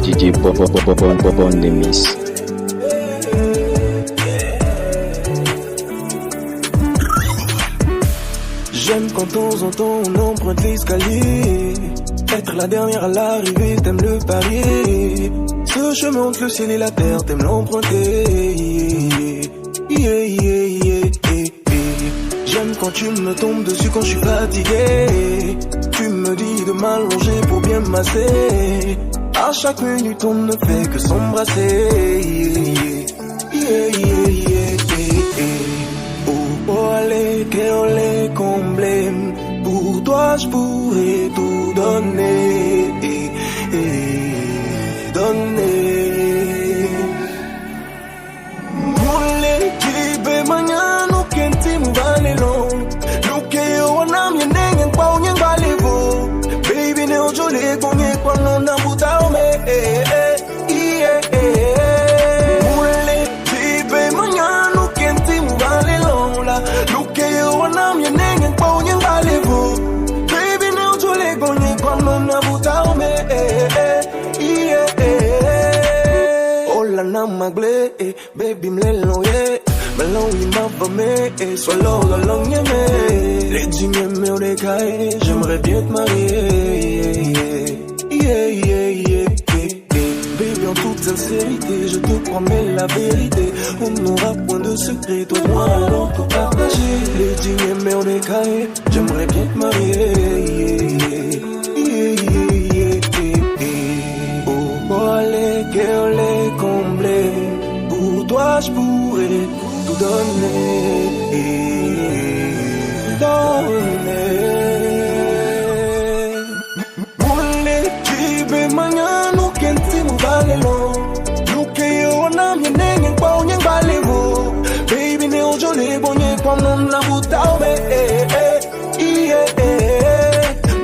DJ Bobon Demis. J'aime quand de temps en temps on emprunte l'escalier. Être la dernière à l'arrivée, t'aimes le parier. Ce chemin entre le ciel et la terre, t'aimes l'emprunter. J'aime quand tu me tombes dessus quand je suis fatigué. Tu me dis de m'allonger pour bien me masser. À chaque minute on ne fait que s'embrasser. Oh allez, qu'on les comblé. Pour toi je pourrais tout donner. Mule kibe manyano kenti mubale long. Luke yo wanam yeneng pao nyeng balevo. Baby ne ojole konye kwa nona buta ome. Mule kibe manyano kenti mubale long la. Luke yo wanam yeneng pao nyeng balevo. Baby ne ojole konye kwa nona buta ome. Hola namagle, baby mlelo ye. Melon il m'a vomé, solo long yeme. Les dîners me recaillent, j'aimerais bien te marier. Baby en toute sincérité, je te promets la vérité. On n'aura point de secret, toi moi allons tout partager. Les dîners me recaillent, j'aimerais bien te marier. Oh allez, qu'on les comblé. Pour toi je pourrais tout donner. Mule kibe manyano kenti mubalelo. Luke yo nam yeneng pao nyeng balevo. Baby ne ojole bonye kwa nona butaome.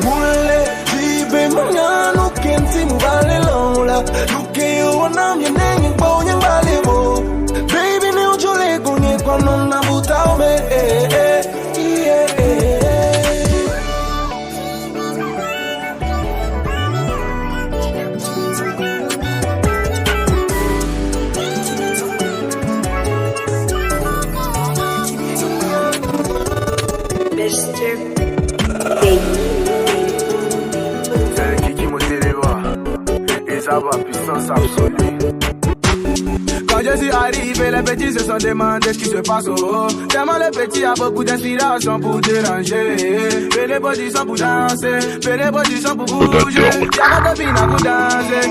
Mule kibe manyano kenti mubalelo la. Luke yo nam yeneng pao nyeng balevo. Baby ne ojole bonye kwa nona butaome. Puissance absolue. Quand je suis arrivé, les petits se sont demandé ce qui se passe au haut. Tellement les petits a beaucoup d'inspiration pour déranger. Fais les positions pour danser, fais les positions pour bouger. Y'a ma copine à pour danser.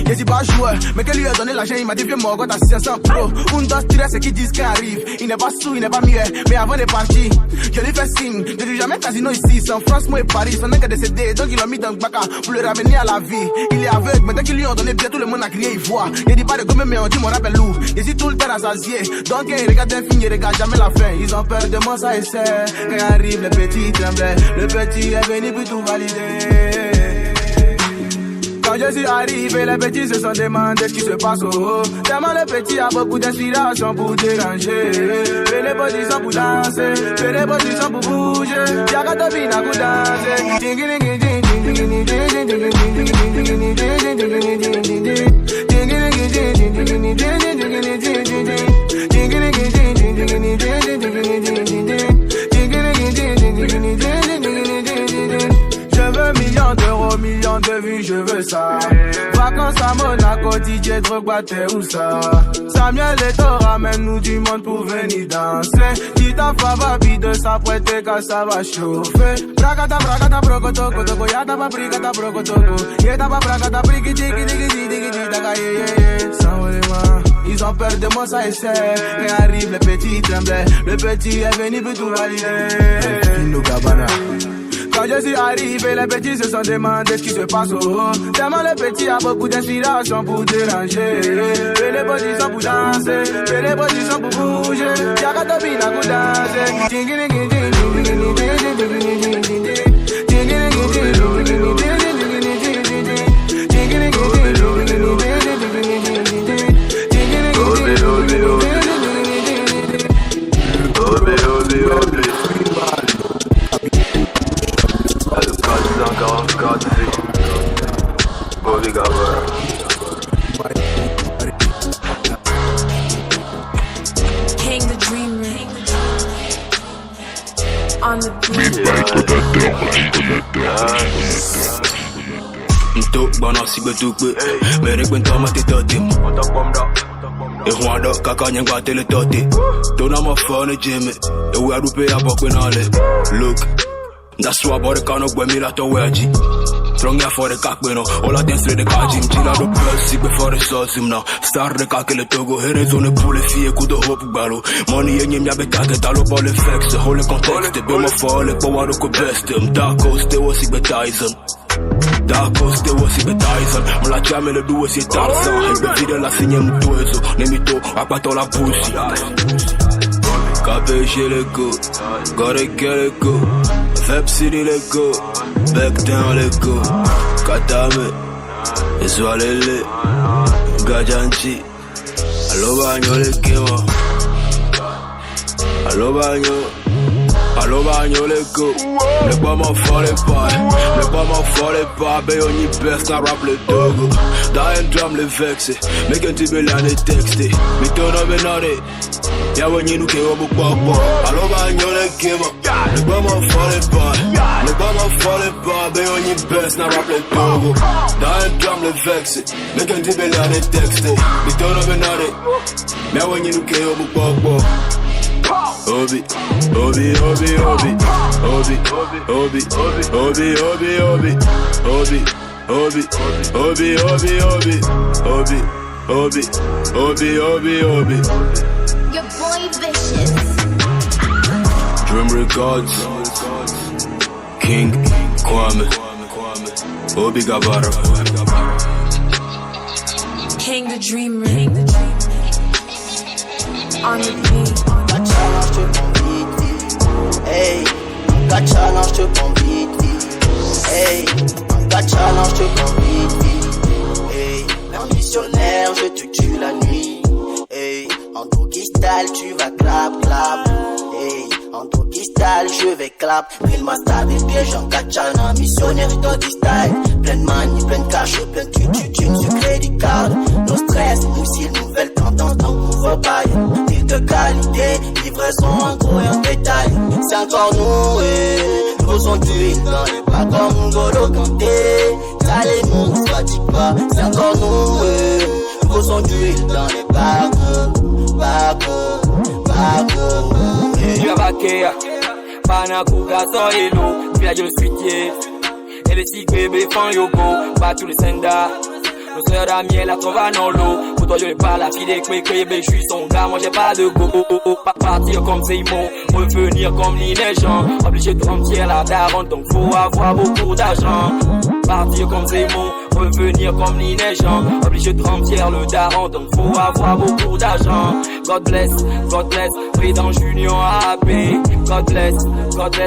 Je suis pas joueur, mais qu'elle lui a donné l'argent, il m'a dit viens moi quand t'as 500 pro. Un dos tiré, c'est qui disent qu'il arrive. Il n'est pas sous, il n'est pas muet, mais avant de partir, je lui fais signe. Je dis jamais casino ici, c'est en France, moi et Paris. Son mec est décédé, donc ils l'ont mis dans le bac pour le ramener à la vie. Il est aveugle, mais dès qu'ils lui ont donné bien, tout le monde a crié, il voit. Il dit pas de gomme, mais on dit mon rappel lourd. Je suis tout le temps rassasié, donc ils regardent un film, ils regardent jamais la fin. Ils ont peur de moi, ça essaie. Quand arrive, le petit tremblait. Le petit est venu pour tout valider. Quand je suis arrivé, les petits se sont demandé ce qui se passe au haut. Tellement les petits a beaucoup d'inspiration pour déranger. Fais les positions pour danser, fais les positions pour bouger. Y'a qu'à topine à pour danser. Millions de vues, je veux ça. Vacances à Monaco, DJ Drogba, t'es où ça? Samuel Eto'o, ramène-nous du monde pour venir danser. Dis ta fava vide, ça prête quand ça va chauffer. Bragata, bragata, brokotoko, toko, yata pa brigata, brokotoko. Yeta pa bragata, brigi, digi, digi, digi, digi, daga, ils ont peur de moi, ça essaie. Quand arrive, le petit tremblait. Le petit est venu pour tout valider. Fino Gabana. Quand je suis arrivé, les petits se sont demandé ce qui se passe au haut. Tellement les petits a beaucoup d'inspiration pour déranger. Fais les positions pour danser, fais les positions pour bouger. Y'a qu'à topine à pour danser. on the beat. Ntok bana si betukbe Merek bentama te totim E Rwanda kaka nyangwa tele toti Tona mafane jeme E we adupe ya bakwe nale Look Ndaswa bode kano gwe mila to weji Strong ya for the kakbeno All I dance with the kajim Chila do plus Sigbe for the sauce now Star de kakele togo Here zone pour les filles Coup de hope balo Money yenye mya bekate Talo ball effects Whole context Be my fall Power ko best Dark Coast They was Sigbe Tyson Dark Coast They was Sigbe Tyson Mla chame le duwe si Tarzan Hebe vide la sinye mtuezo Nemito Akwato la pussy Kape chez les go Goreke les go Vep City les go Back down les go Katame Ezwalele Gajanchi Alo banyo le kema Alo banyo le go Le pas m'en fallait pas Bayo ni best na rap le dogo Dying drum le vexé Make un tibe l'année texté Mitono benade Yawe nyinu ke obu kwakwa Alo banyo le kema Le pas m'en fallait pas Bayo ni best na rap le dogo Dying drum le vexé Make un tibe l'année texté Mitono benade Yawe nyinu ke obu kwakwa Obi Your boy Vicious. Dream Records King Kwame Obi Gavara King the Dreamer. On the beat. Challenge te convite, hey, un challenge te convite, hey, un challenge te convite, hey, un missionnaire je te tue la nuit, hey, en doggy style tu vas clap clap, hey, en doggy style je vais clap, plein ma star des pièges en katchana, missionnaire doggy style, plein de money, plein de cash, plein de thunes, secret du cadre, no stress, nous si nouvelle tendance dans nouveau bail. De qualité, livraison en gros et en détail. C'est encore nous, nous on d'huile dans les bras comme N'Golo Kanté. Ça les nous, fatigue pas. C'est encore nous, nous on d'huile dans les bagos. Yabakea, Panakuga Soyelo, village de Suitier. Et les six bébés font yogo, bat tous les sendas. Le soeur d'amiel à ton van en l'eau. Pour toi je n'ai pas la fille des quéqués, mais je suis son gars, moi j'ai pas de go. Partir comme Simon, revenir comme Linéjean. Obligé de remplir la daronne, donc faut avoir beaucoup d'argent. Partir comme Simon, revenir comme Linéjean. Obligé de remplir le daron, donc faut avoir beaucoup d'argent. God bless, président Junior AP. God bless,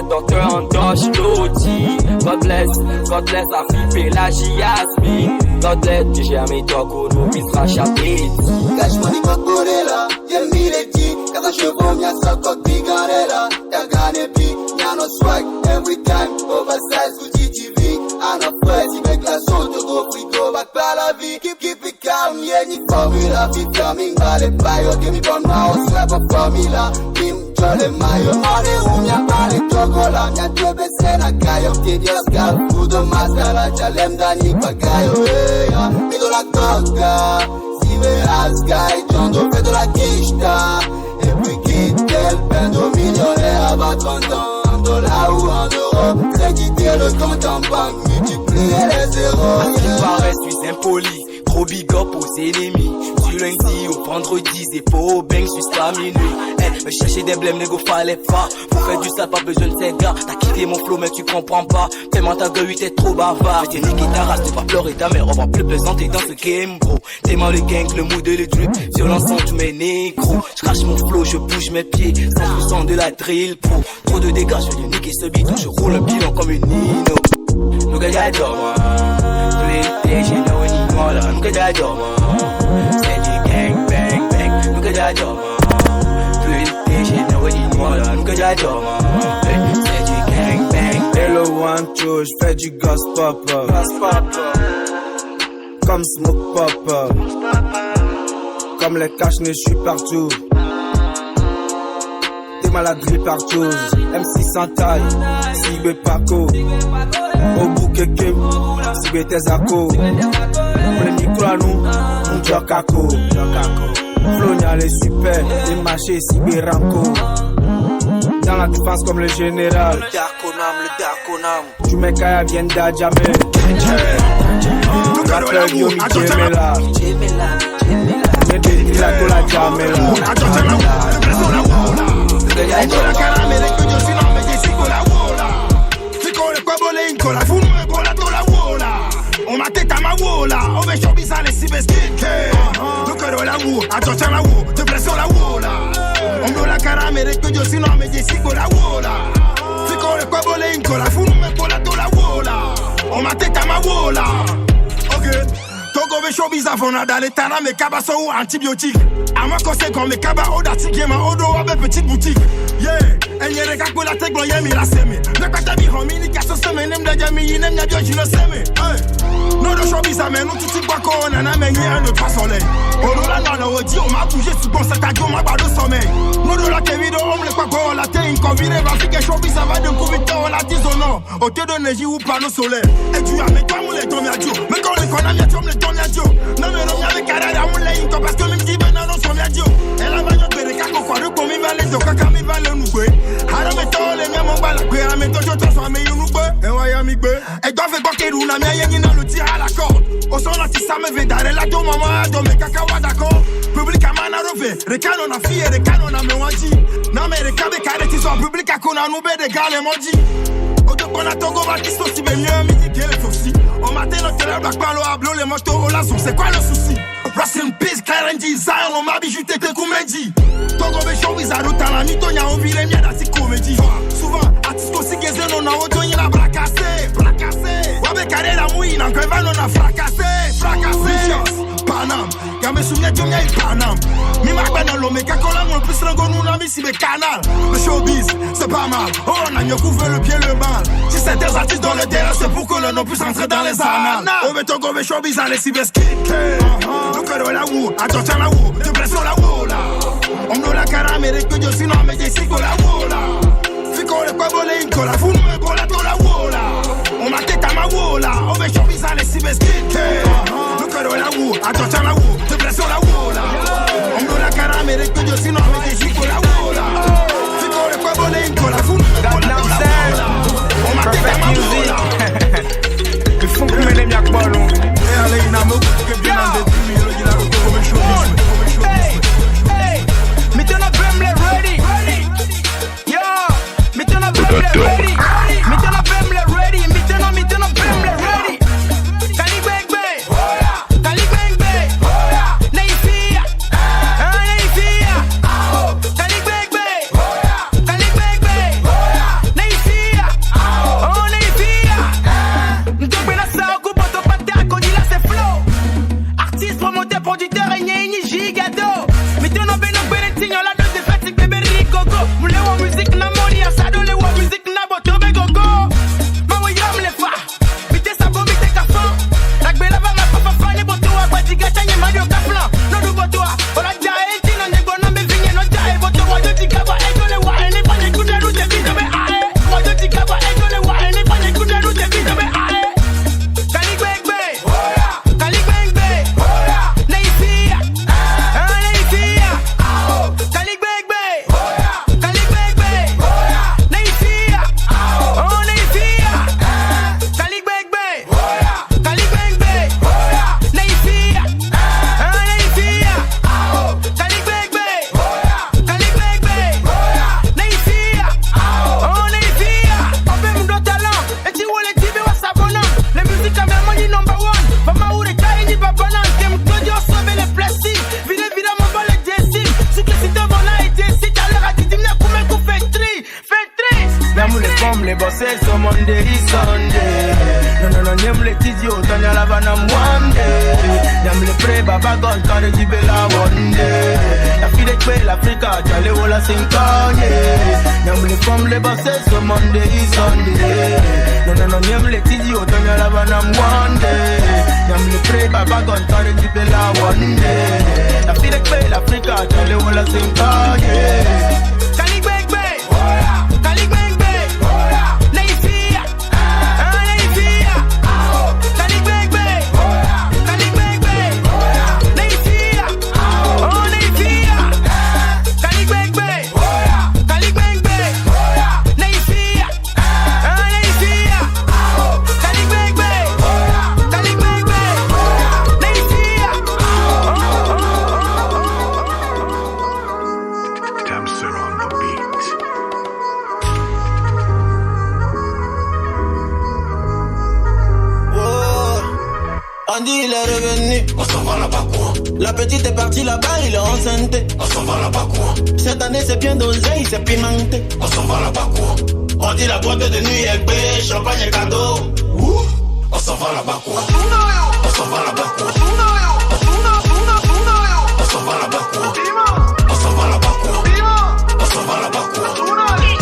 docteur Antoche Loti. God bless, la fille Pélagie Yasmin. God bless, j'ai jamais toko, nous misra chapé. Cash money kokorela, y'a mileti. Cada chevaux, mia sako pigarela. T'as gagné pi, y'a no swag. Every time, oversize ou GTV. À nos frères, si mec la son de gros frigo, back par la vie. Keep it calm, y'a ni formula. Fit coming, vale payo. Give me bon mouse, slap a formula. Bim, jolly mayo. Money room, y'a pas les chocolat. Y'a deux baissés na caillou. T'es dias gal, ou de mascara. Jalem dani pagayo. Mais de la coca. Sky, John Doe fait de la quicheta. Et puis quitte quel peine millionnaire à 30 ans. En dollars ou en euros. Créditer le compte en banque. Multiplier les zéros. Tu parais, suis impoli. Gros big up aux ennemis. Du lundi au vendredi, c'est faux bang jusqu'à minuit. Me chercher des blèmes, négo fallait pas. Pour faire du sale, pas besoin de ces gars. T'as quitté mon flow, mais tu comprends pas. Tellement ta gueule, t'es trop bavard. J'ai niqué ta race, tu vas pleurer ta mère. On va plus plaisanter dans ce game, bro. Tellement le gang, le mood et le drip. Violence en tous mes négros. J'crache mon flow, je bouge mes pieds. 100% de la drill, pro. Trop de dégâts, je vais niquer ce bidon. Je roule un bilan comme une Nino. Nous que j'ai dormi. Tous les étés, j'ai no anymore. Nous que j'ai dormi. C'est du gang, bang, bang. Nous que j'ai dormi. C'est du gang bang. Hello one two, j'fais du ghost pop-up. Comme Smoke Pop-up. Comme les cache-nez, j'suis partout. T'es mal à la drill partout. MC sans taille, Sigbe Paco. Obu Keke, Sigbe Tezako. Le micro à nous, on joue Kako. Flonia les super, les machés Sigbe Ranko. Dans la défense comme le général. Le Darkonam. Tu mets Kaya vient d'Adjamé. Rappeur Yomi Djemela. Mede la Gola Djamela. On m'a tête à ma wola, on va choper ça les cibes skincare. Look at la wo, attention la wo, te pression la wola. On me la caramel que yo sinon me dis ko la wola. Fico le kwabole inko la funu me kola to la wola. On m'a tête à ma wola. OK. Togo ve show bizarre fona dans les tana me kaba so antibiotique. À moi conseil comme me kaba oda tiki ma odo abe petite boutique. Yeah, enyere ka ko la tek lo yemi la semi. Le kwata bi homi ni kaso seme nem da jami yinem nya bioji no seme. No do show bizarre mais nous tout quoi ko na na menye un de trois soleil. Odo la na no odi o ma bouger sur bon ça jo ma ba do sommeil. No do la ke video om le kwa ko la te in convire va fi que show bizarre va de couviter on la disonant. Au te de neji ou panneau solaire. Et tu as me toi mon le ton ya jo. Me ko le kona mi tom le ton ya jo. No me no mi avec carada mon le in parce que me dit ben non son ya jo. Elle a va yo pere ka ko ko ko mi va le do ka mi va le nu gbe. Ara me to le mi mo ba la gbe ara me to jo transformer you nu gbe. E wa ya mi gbe. E do fe ko ke ru na mi ayen na lo ti à la corde. Au son la ti ça me ve dare la do maman do me kaka wa d'accord. Public a mana rove. Rekano na fie rekano na me wanji. Na me rekabe kare ti so public a kona nu be de gale moji. Odo kona togo va kisto si be mieux mi di gele aussi. Au matin le télé black palo ablo les motos au lazo c'est quoi le souci? Rest in peace Clarence Zion on m'a bijouté te kumeji. Togo be show bizarre ta la mito nya on vire mia da ti comédie. Souvent artiste si geze no na odo yin la bracassé. Wabe kare la mouille na que va non na fracassé. Panam, y'a me souviens du mien Panam. Mi ma ben l'homme et kakola mon plus lango nous na mi si le canal. Le showbiz, c'est pas mal. Oh, on a mieux couvert le pied le mal. Si c'est des artistes dans le terrain, c'est pour que le nom puisse entrer dans les annales. On veut ton gobe showbiz à les cibeski. Look at la wou, attention la wou, te pression la wou là. On me la caramel que yo sinon me dis ko la wou là. Fico le kwabole inko la funu me kola to la wou là. On m'a tête à ma wou là, on veut showbiz à les cibeski. La wou, attention la wou, te pression la wou là. On me la caramel que yo sinon me dis ko la wou là. Fico le kwabole inko la funu me kola to la wou là. On m'a tête à ma wou là. Il faut que me n'aime pas long. Et allez na mo que bien en détruit le gila ko comme show. Hey, me turn up Bemble ready. Yo, me turn up Bemble ready. Me turn up Bemble ready. Me turn up Bemble ready. Les bosses so Monday is Sunday. No, nyem le tidio, tanya la vanam one day. Nyam le pre baba gon kare jibela one day. La fille de l'Africa, jale wola sinkanye. Nyam le fom le bosses so Monday is Sunday. No, nyem le tidio, tanya la vanam one day. Nyam le pre baba gon kare jibela one day. La fille de l'Africa, jale wola sinkanye. Caligbe, Andy il est revenu, on s'en va là-bas quoi. La petite est partie là-bas, il est enceinte. On s'en va là-bas quoi. Cette année c'est bien dosé, c'est pimenté. On s'en va là-bas quoi. On dit la boîte de nuit est belle, champagne et cadeau. On s'en va là-bas quoi. On s'en va là-bas quoi. On s'en va là-bas quoi. On s'en va là-bas quoi. On s'en va là-bas quoi.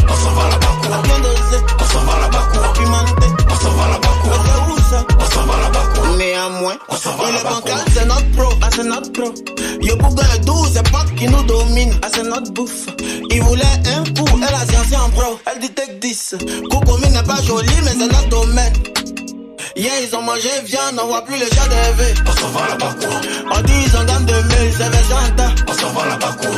On s'en va là-bas quoi. Bien dosé, on s'en va là-bas quoi. pimenté, on s'en va là-bas quoi. C'est où ça? On s'en va là-bas quoi. Néanmoins, on s'en va il est là-bas bancal, quoi. c'est notre pro, ah c'est notre pro. Yo Bouga est doux, c'est pas qui nous domine, ah c'est notre bouffe. Il voulait un coup, elle a science en pro, elle dit take 10. Coucomine n'est pas jolie, mais c'est notre domaine. Yeah, ils ont mangé viande, on voit plus le chat d'élevé. On s'en va là-bas quoi. On dit ils ont gamme de mille, c'est Vesanta. On s'en va là-bas quoi.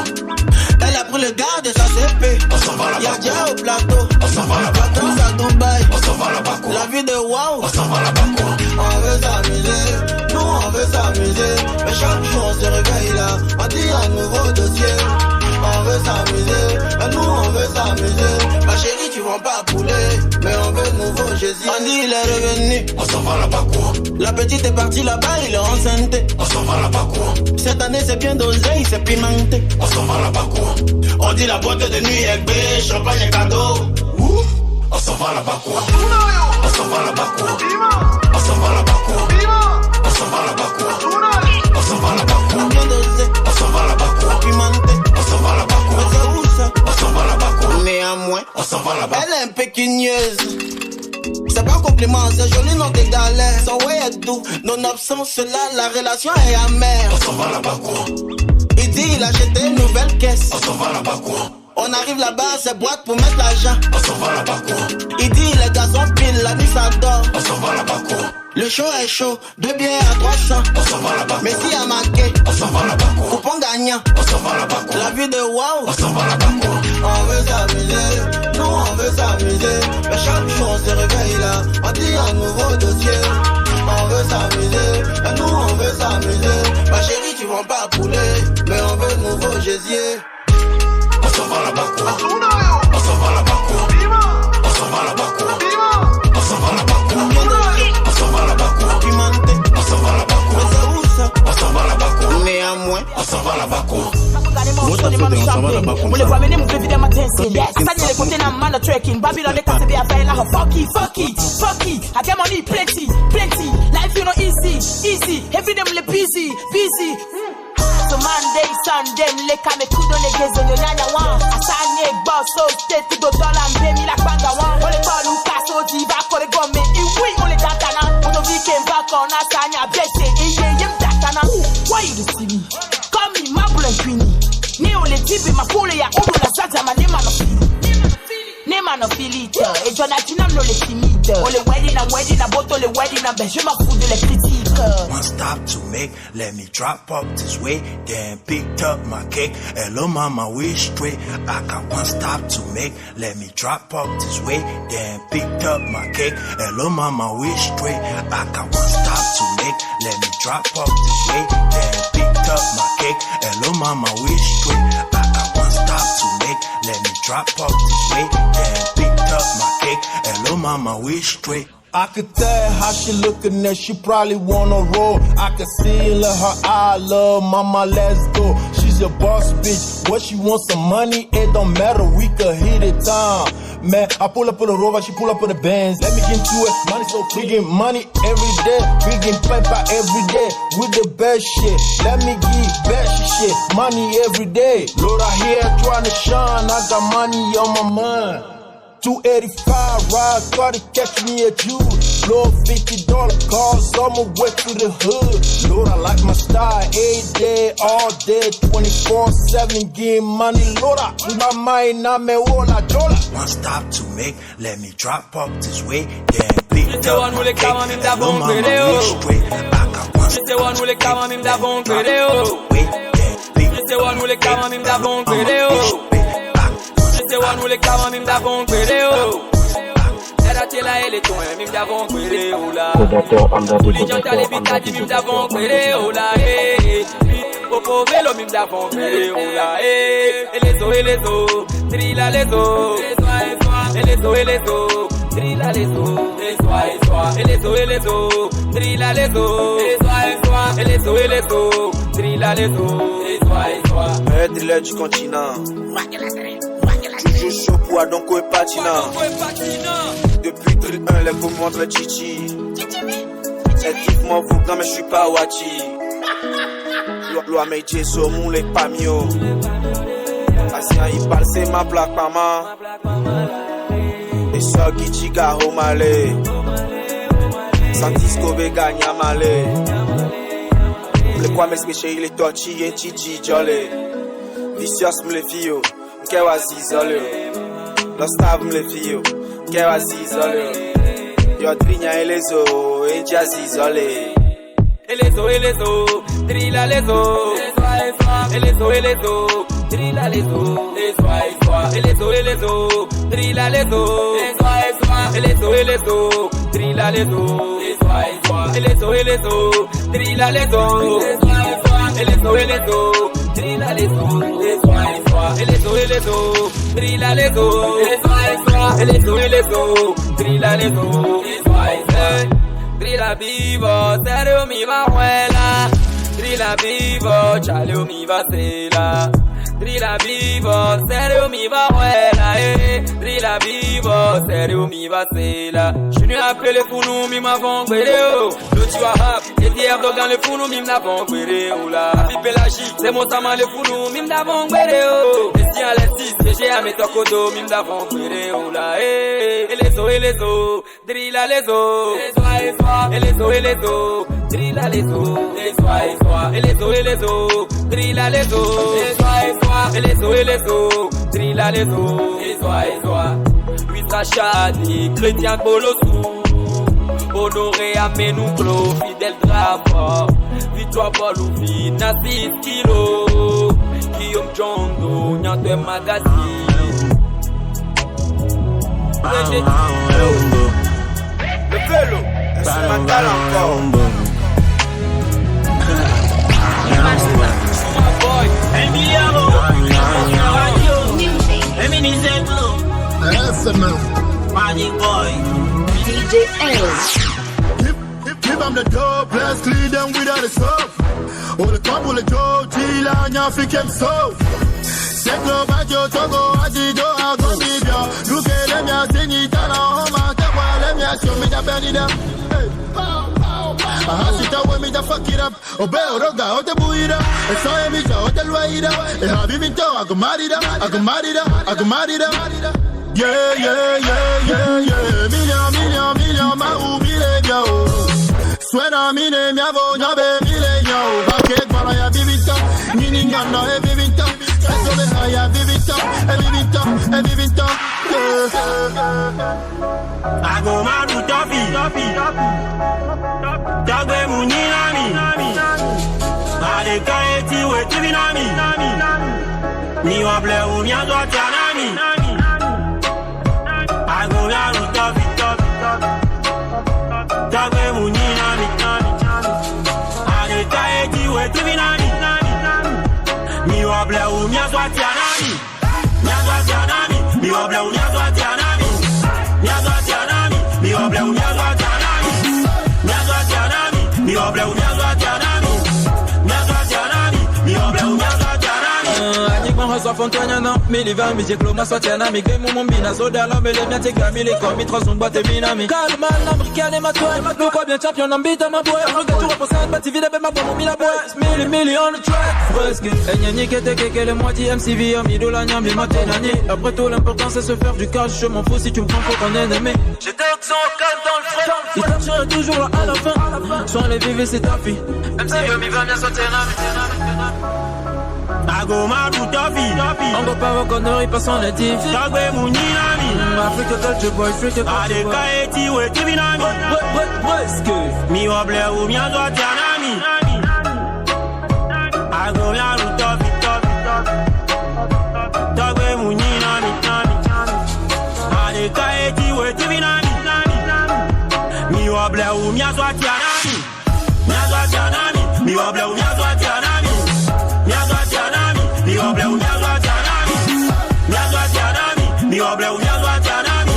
Elle a pris le gars de sa CP. On s'en va là-bas. Y'a déjà au plateau. On s'en va là-bas. Vacances à Dubaï. On s'en va là-bas quoi. La vie de wow. On s'en va là-bas quoi. On veut s'amuser, nous on veut s'amuser. Mais chaque jour on se réveille là, on dit un nouveau dossier. On veut s'amuser, nous on veut s'amuser. Ma chérie tu vends pas poulet, mais on veut nouveau Jésus. On dit il est revenu, on s'en va là-bas quoi. La petite est partie là-bas, il est enceinte. On s'en va là-bas quoi. Cette année c'est bien dosé, c'est pimenté. On s'en va là-bas quoi. On dit la boîte de nuit est belle, champagne et cadeau. On s'en va là-bas quoi. On s'en va là-bas quoi. On s'en va là-bas quoi. On s'en va là-bas quoi. On s'en va là-bas quoi. Bien dosé, on s'en va là-bas quoi. Pimenté, on s'en va là-bas quoi. Mais c'est où ça? On s'en va là-bas quoi. Néanmoins, on s'en va là-bas. Elle est un peu quigneuse. C'est pas un compliment, c'est joli nom des galères. Son way est doux, nonobstant cela, la relation est amère. On s'en va là-bas quoi. Il dit il a acheté une nouvelle caisse. On s'en va là-bas quoi. On arrive là-bas, c'est boîte pour mettre l'argent. On s'en va là-bas quoi. Il dit les gars sont pile, la nuit ça dort. On s'en va là-bas quoi. Le show est chaud, 2 bières à 300. On s'en va là-bas. Mais si à marqué, on s'en va là-bas quoi. Coupon gagnant, on s'en va là-bas quoi. La vie de wow, on s'en va là-bas quoi. On veut s'amuser, nous on veut s'amuser. Mais chaque jour on se réveille là, on dit un nouveau dossier. On veut s'amuser, nous on veut s'amuser. Ma chérie tu vends pas poulet, mais on veut nouveau Jésus. On s'en va là-bas quoi. On s'en va là-bas quoi. On s'en va là-bas quoi. On s'en va là-bas quoi. On s'en va là-bas quoi. Pimenté, on s'en va là-bas quoi. Mais c'est où ça? On s'en va là-bas quoi. Néanmoins, on s'en va là-bas quoi. On les voit venir, mon bébé de ma dancing. Asani les côtés n'a mal trekking. Babylon les casse bien faire là. Fuck it. I get money plenty. Life you know easy. Every day me busy. So Monday, Sunday, me leka me kudo le gezo yo nyanya wan. Asani boss so state to dollar and me like banga wan. Ole call Lucas so diva kore gome. Iwi ole datana. Ono weekend back on Asani abete. Iye yem datana. Why you see me? Call me Marble and Queenie. Ne ole tibi mapole ya odo la zaza ma nema no fili. Nema no fili te. E Jonathan no le timide. Ole wedding a boto le wedding a je m'en fous de les critiques. One stop to make, let me drop up this way. Then picked up my cake. Hello mama, we straight. I got one stop to make, let me drop up this way. Then picked up my cake. Hello mama, we straight. I got one stop to make, let me drop up this way. Then picked up my cake. Hello mama, we straight. I got one stop to make, let me drop up this way. Then picked up my cake. Hello mama, we straight. I could tell how she looking at, she probably wanna roll. I could see it in her eye, love, mama, let's go. She's a boss bitch, what she wants some money, it don't matter, we could hit it down. Man, I pull up on the Rover, she pull up on the Benz. Let me get into it, money so we get money every day. We get paper every day, with the best shit. Let me get best shit, money every day. Lord, I here trying to shine, I got money on my mind. 285 ride, try to catch me at you. Lord, $50 cars, I'ma wait to the hood. Lord, I like my style, every day, all day, 24/7, getting money. Lord, I in my mind, I me all I dollar. One stop to make, let me drop up this way, then pick up my cake. Hello, mama, we straight. I got one stop to make, let me drop up this way, then pick up my cake. Hello, mama, we straight. C'est one où les camarades m'im d'avant quéré oh. Era tela ele ton m'im d'avant quéré oh là. Les gens t'allez vite à dire m'im d'avant quéré oh là eh. Popo vélo m'im d'avant quéré oh là eh. Et les os, trila les os. Et les os, drilla les os, et sois, et les os, drilla les os, et sois, et les os, drilla les os, et sois. Maître du continent. Toujours chaud pour Adonko et Patina. Depuis drill 1, les vous montrent Chichi. Équipe-moi vous grand mais je suis pas Wachi. Loi métier sur mon les pamio. Asien il parle c'est ma plaque maman. Et ça qui chiga au malé. Santisco vegan yamale. Le quoi m'explique il est torchi et chichi jolly. Vicious me les filles. Kewa zizole. Lost have me les filles. Kewa zizole. Yo trinya et les os. Et jazz isolé. Et les os, drilla les os, et les os, drilla les os, et sois, et les os, drilla les os, et les os, drilla les os, et sois, et les os, drilla les os, et les os, drilla les os, et sois, et les os, drilla les os, et les os, drilla les os, et sois. Drilla vivo, serio mi va abuela. Drilla vivo, chale mi va cela. Drilla vivo, serio mi va abuela. Drilla vivo, serio mi va cela. Je n'ai appelé les founous, mi m'avons guéré. Le tu as rap, et hier dans le founou, mi m'avons guéré. Oula, Pipelachi, c'est mon taman le founou, mi m'avons guéré. Et si à l'estis, j'ai à mes tocodos, mi m'avons guéré. Oula, et les os, drilla les os. Et les os, drilla les os, et sois, et les os, drilla les os, et les os, drilla les os, et sois. Lui Sachadi, chrétien Bolossou, honoré à Menouklo, fidèle Drapor, Victoire Bolouvi, Nassis Kilo, Guillaume Jondo, Nyante Magazine. Le vélo, instrumental encore. Magic boy, DJ L. Give them the dope, let's lead them without the soap. Oh, the couple of Joe, Gila, and Yafi came so. Seklo Bajo, Togo, Ajido, Agobibia. Look at them, ya sing it down, Homa, Tawa, them, ya show me the belly down. I sit down with me to fuck it up. Obey Oroga, Ote Buida, and so I meet Hotel Waida. And I'll be me to Agomarida, Agomarida, Agomarida. Yeah, yeah, yeah, yeah, yeah. Million, ma ou mille, yo. Suena mine, mi avo, nyabe, mille, yo. Baket, para ya bibita, nini, ngana, e bibita. Eso de ya bibita, e bibita. Ago maru topi. Dagwe muninami. Ale kaeti we tivinami. Mi wable u mi azo tianami. Ago maru topi. Dagwe muninami. Ale kaeti we tivinami. Mi wable u mi azo tianami. Mi wable u mi azo tianami. Mi wable u mi azo tianami. Mi oble u miazo tianami. Mi oble u miazo tianami. Anyikman hustle fontonya na milivan mi jeklo maswa tianami. Game mu mbina soda la mele mia te gami le komi transon boite minami. Calme l'américaine et ma toile. Le quoi bien champion n'ambite ma boy. Regarde tu représentes bati vide be ma boy mon mila boy. Million on the track. Fresque. Enyani kete keke le moitié MCV mi dola nyam li matenani. Après tout l'important c'est se faire du cash. Je m'en fous si tu me prends pour ton ennemi. J'étais accent au calme dans le frais. Il t'archerait toujours là à la fin. Soit les vivés c'est ta fille. MCV mi va bien sortir Ago maru topi. On go pas reconnaître pas son natif. Dagwe muninami. Africa culture boy, Africa culture boy. Ale kaeti we tivinami. Mi wable u mi azo tianami. Ago maru topi. Dagwe muninami. Ale kaeti we tivinami. Mi wable u mi azo tianami. Mi wable u mi azo tianami. Mi wable u mi azo tianami. Mi wable u mi azo tianami.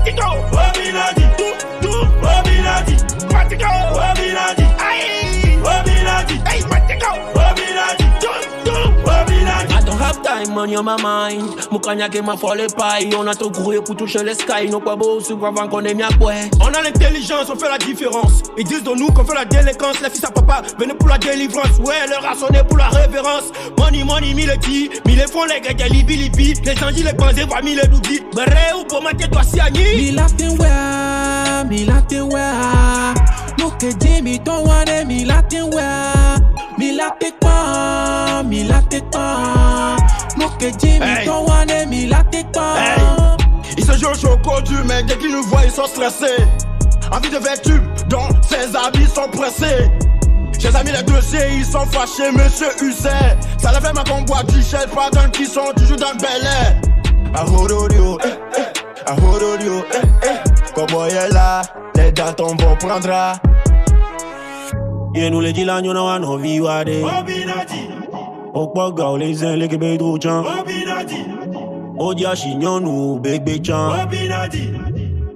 Matico, Obiladi, Obiladi, Matico, Obiladi, aïe, Obiladi, hey, Matico, Obiladi, Obiladi. I don't have time on your mind. Moukanya qui m'a folle paille. On a tout grouillé pour toucher les skies. Non pas beau, c'est avant qu'on est mia quoi. On a l'intelligence, on fait la différence. Ils disent de nous qu'on fait la délinquance. Les fils à papa, venez pour la délivrance. Ouais, leur a sonné pour la révérence. Money, money, mille fonds, les gars, libi, libi. Les anges, les bandés, voient mille doudis. Bré ou pour mater toi, si agni. Milatinwa. No que Jimmy don't want it, Milatinwa. No que Jimmy don't want it, Milatinwa. Ils se jouent au chocodu, mais dès qu'ils nous voient, ils sont stressés. Envie de vertu, dont ses habits sont pressés. J'ai amis les dossiers, ils sont fâchés, monsieur Husset. Ça l'a fait ma comboie du chef, pardon, qui sont toujours dans le bel air. Ahorodio, ahorodio, Cowboy est là, les dates on va prendra. Et nous les dit là, nous n'avons pas vie, wadé. Obinadi. Okboga, les uns, les kébés d'Ochan. Obinadi. Odia Chignon, nous, bébé Chan. Obinadi.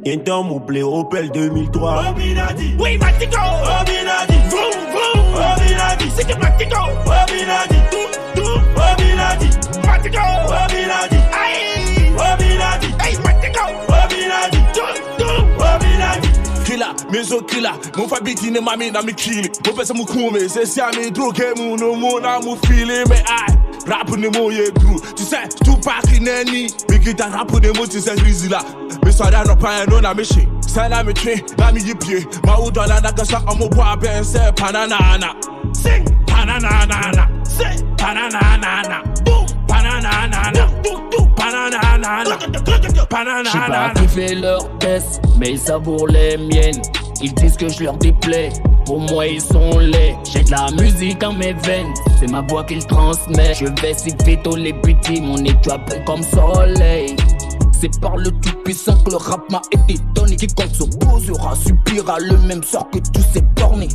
Y'a mon play Opel 2003. Obinadi. Oui, Matico. Obinadi. Vroom, vroom. Obinadi. C'est que Matico. Obinadi. Tout, tout. Obinadi. Matico. Obinadi. Aïe. Obinadi. Hey, Matico. Obinadi. Tout, tout. Obinadi. Killer, meso killer. Mon fabiti ne mami na mi kili. Mon pesa mu kume, c'est si ami drogue mu no mo na mu feeling me I. Rap ne mo ye crew. Tu sais, tout pas qui neni. Mais qui t'a rap ne mo tu sais grizzly là. Mais ça n'a pas un nom à me chier. Ça n'a me tué, n'a mis pied. Ma ou dans la nagasa, on me boit bien, c'est pananana. Sing, pananana. Sing, pananana. Boom, pananana. Boom, boom, pananana. J'sais pas qui fait leur test, mais ils savourent les miennes. Ils disent que je leur déplais, pour moi ils sont laids. J'ai de la musique dans mes veines, c'est ma voix qu'ils transmettent. Je vais si vite au les petits, mon étoile brille comme soleil. C'est par le tout-puissant que le rap m'a été donné. Quiconque s'opposera subira le même sort que tous ces bornés.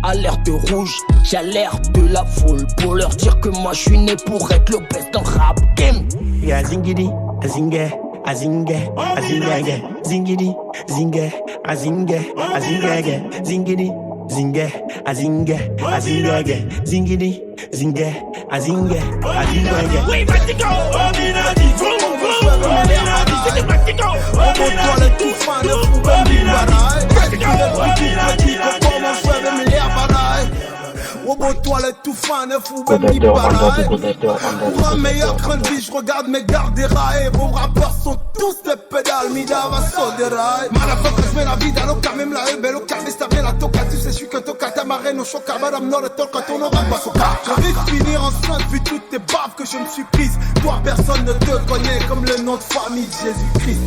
Alerte rouge, j'alerte la foule pour leur dire que moi je suis né pour être le best dans le rap game. Yeah, zingidi, zingue, azingue, azingue, zingidi, zingue, azingue, azingue, zingidi, zingue, azingue, azingue, zingidi, zingue, azingue, azingue. Oui, Matico, Obinadi, Obinadi, c'est Matico, Obinadi, tout fan de Robot toilette tout fan, fou même ni pareil. Pour un meilleur train de vie, je regarde mes gardes déraillés. Vos rappeurs sont tous des pédales, mida va sur des rails. Motherfucker, je mets la vie dans le cas, même la ébelle au cas, mais ça vient la toca. Tu sais, je suis que toca, ta marraine au choc, madame, non, le toc, quand on aura pas son cas. J'arrive finir enceinte, vu toutes tes baves que je me suis prise. Toi, personne ne te connaît comme le nom de famille de Jésus-Christ.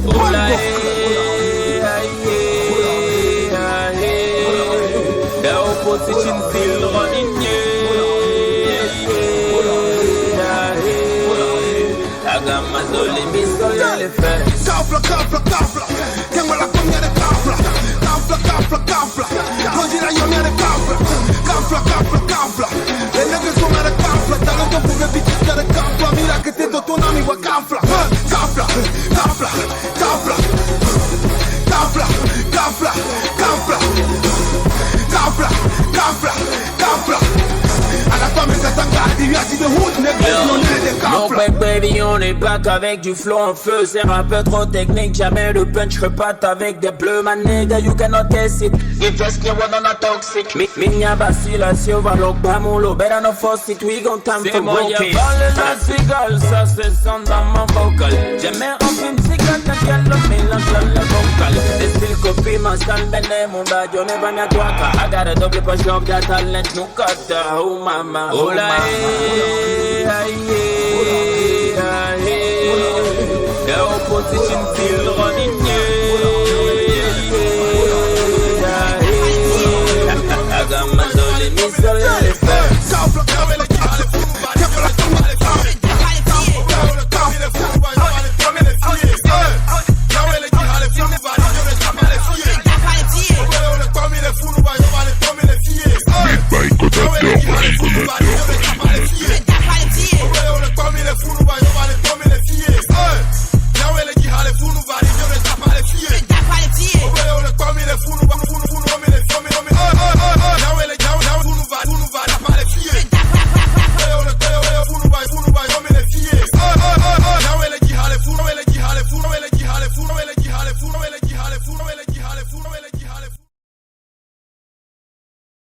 The opposition still running, I got my dolly, miss all the facts. Cafla, cafla, cafla. Tengo la comida de cafla. Cafla, cafla, cafla. Cogí la yomia de cafla. Cafla, cafla, cafla. Les nègres sont de cafla. Talento pour le bitch de cafla. Mira que te do ton ami wa cafla. Cafla, cafla, cafla. Cafla, cafla, cafla. Cafla, cafla, cafla. À la fin, mais ça s'engage, il y a dit de route, nègre, on est des cafla. Mon bec, baby, on est back avec du flow en feu. C'est un peu trop technique, jamais de punch, reparte avec des bleus. My nigga, you cannot test it. You just can't one on a toxic. Minya vacillation, va l'ok bamulo. Better no force it, we gon' time for broken. C'est moi, y'a pas les cigales, ça c'est son dans mon vocal. J'aimais en film, c'est quand t'as qu'à le mélange dans le vocal. Des styles copie, ma stand, bene, mon bad, yo ne va n'y avoir. I got a double push up, that talent, no cut, oh mama, oh la, the opposition feel